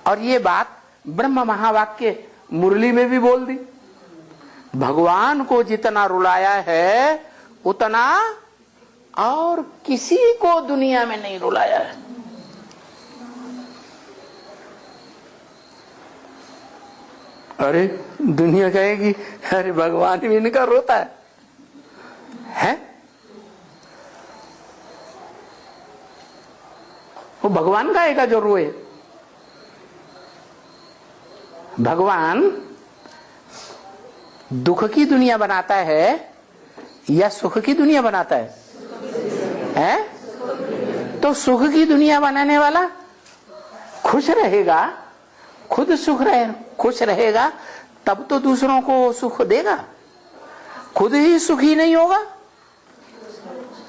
और ये बात ब्रह्म महावाक्य मुरली में भी बोल दी, भगवान को जितना रुलाया है उतना और किसी को दुनिया में नहीं रुलाया है। अरे दुनिया कहेगी अरे भगवान भी इनका रोता है? वो भगवान का आएगा जो रोए? भगवान दुख की दुनिया बनाता है या सुख की दुनिया बनाता है? तो सुख की दुनिया बनाने वाला खुश रहेगा, खुद खुश रहेगा तब तो दूसरों को सुख देगा। खुद ही सुखी नहीं होगा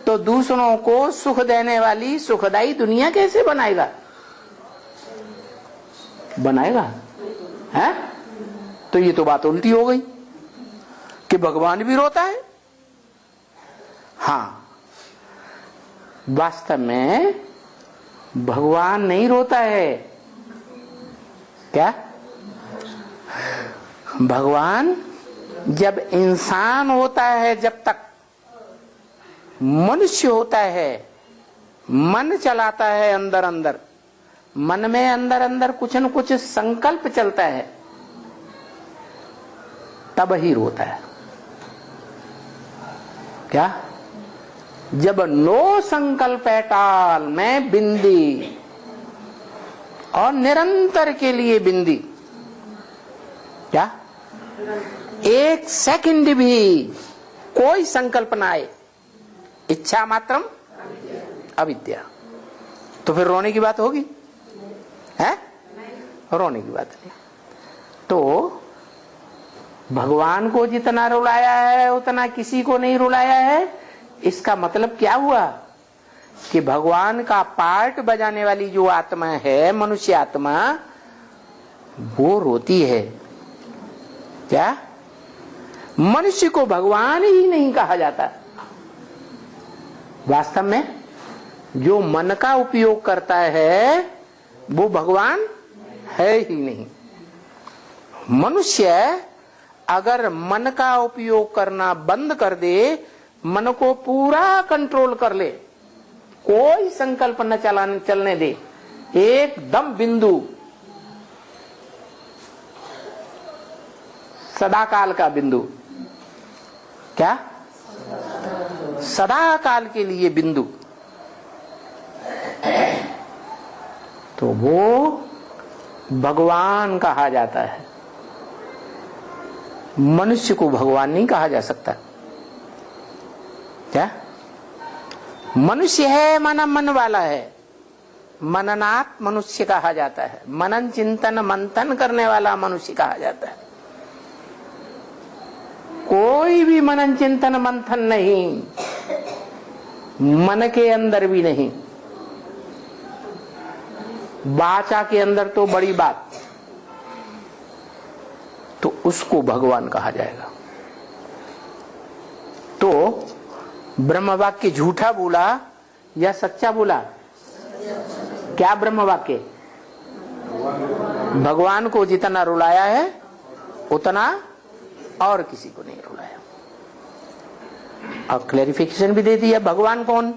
तो दूसरों को सुख देने वाली सुखदायी दुनिया कैसे बनाएगा? है? तो ये तो बात उल्टी हो गई कि भगवान भी रोता है। हाँ, वास्तव में भगवान नहीं रोता है। क्या? भगवान जब इंसान होता है, जब तक मनुष्य होता है, मन चलाता है अंदर अंदर, मन में अंदर अंदर कुछ न कुछ संकल्प चलता है, तब ही रोता है। क्या? जब नो संकल्प एटाल में बिंदी और निरंतर के लिए बिंदी, क्या एक सेकंड भी कोई संकल्प ना आए, इच्छा मात्रम अविद्या, तो फिर रोने की बात होगी? है? रोने की बात नहीं। तो भगवान को जितना रुलाया है उतना किसी को नहीं रुलाया है। इसका मतलब क्या हुआ कि भगवान का पार्ट बजाने वाली जो आत्मा है, मनुष्य आत्मा, वो रोती है। क्या? मनुष्य को भगवान ही नहीं कहा जाता। वास्तव में जो मन का उपयोग करता है वो भगवान है ही नहीं। मनुष्य अगर मन का उपयोग करना बंद कर दे, मन को पूरा कंट्रोल कर ले, कोई संकल्प न चलने दे, एकदम बिंदु, सदाकाल का बिंदु, क्या? सदाकाल के लिए बिंदु, तो वो भगवान कहा जाता है। मनुष्य को भगवान नहीं कहा जा सकता। क्या? मनुष्य है माना मन वाला है, मननात् मनुष्य कहा जाता है, मनन चिंतन मंथन करने वाला मनुष्य कहा जाता है। कोई भी मनन चिंतन मंथन नहीं, मन के अंदर भी नहीं, वाचा के अंदर तो बड़ी बात, तो उसको भगवान कहा जाएगा। तो ब्रह्म वाक्य झूठा बोला या सच्चा बोला? क्या ब्रह्म वाक्य? भगवान को जितना रुलाया है उतना और किसी को नहीं रुलाया। अब क्लैरिफिकेशन भी दे दिया। भगवान कौन?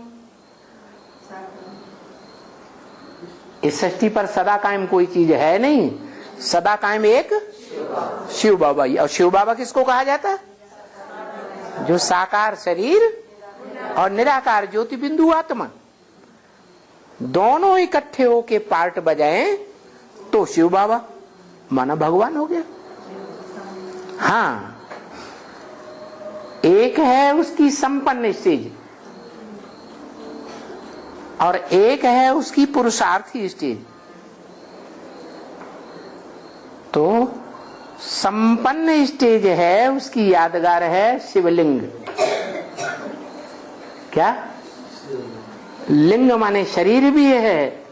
इस सृष्टि पर सदा कायम कोई चीज है नहीं, सदा कायम एक शिव बाबा ही। और शिव बाबा किसको कहा जाता है? जो साकार शरीर और निराकार ज्योति बिंदु आत्मा दोनों इकट्ठे होके पार्ट बजाएं तो शिव बाबा माना भगवान हो गया। हाँ, एक है उसकी संपन्न स्टेज और एक है उसकी पुरुषार्थी स्टेज। तो संपन्न स्टेज है, उसकी यादगार है शिवलिंग। क्या? लिंग माने शरीर भी है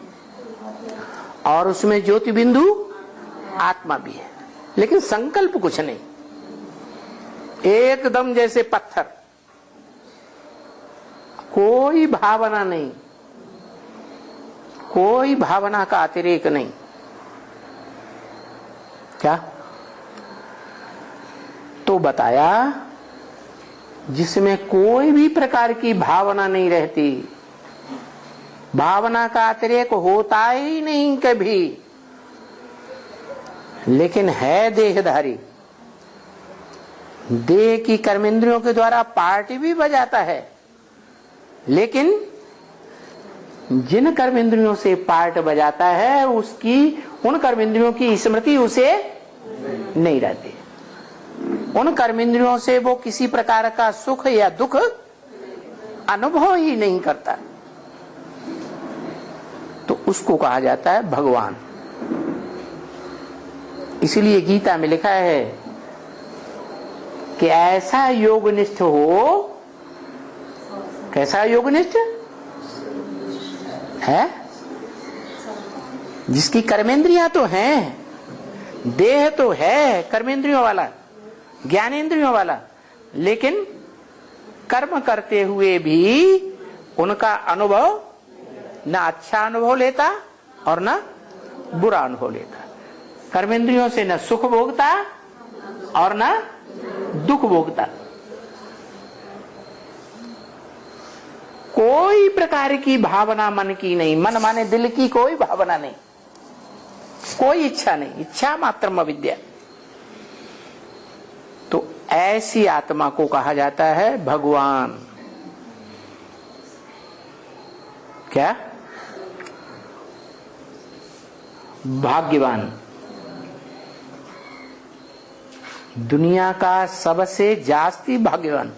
और उसमें ज्योति बिंदु आत्मा भी है, लेकिन संकल्प कुछ नहीं, एकदम जैसे पत्थर, कोई भावना नहीं, कोई भावना का अतिरेक नहीं। क्या? तो बताया जिसमें कोई भी प्रकार की भावना नहीं रहती, भावना का अतिरेक होता ही नहीं कभी, लेकिन है देहधारी, देह की कर्मेंद्रियों के द्वारा पार्टी भी बजाता है, लेकिन जिन कर्मेंद्रियों से पार्ट बजाता है उसकी, उन कर्मेंद्रियों की स्मृति उसे नहीं रहती, उन कर्मेंद्रियों से वो किसी प्रकार का सुख या दुख अनुभव ही नहीं करता, तो उसको कहा जाता है भगवान। इसीलिए गीता में लिखा है कि ऐसा योगनिष्ठ हो, कैसा योगनिष्ठ है, जिसकी कर्मेंद्रियां तो हैं, देह तो है कर्मेंद्रियों वाला, ज्ञानेंद्रियों वाला, लेकिन कर्म करते हुए भी उनका अनुभव ना अच्छा अनुभव लेता और ना बुरा अनुभव लेता, कर्मेंद्रियों से न सुख भोगता और न दुख भोगता, कोई प्रकार की भावना मन की नहीं, मन माने दिल की कोई भावना नहीं, कोई इच्छा नहीं, इच्छा मात्रम अविद्या। तो ऐसी आत्मा को कहा जाता है भगवान। क्या? भाग्यवान। दुनिया का सबसे जास्ती भाग्यवान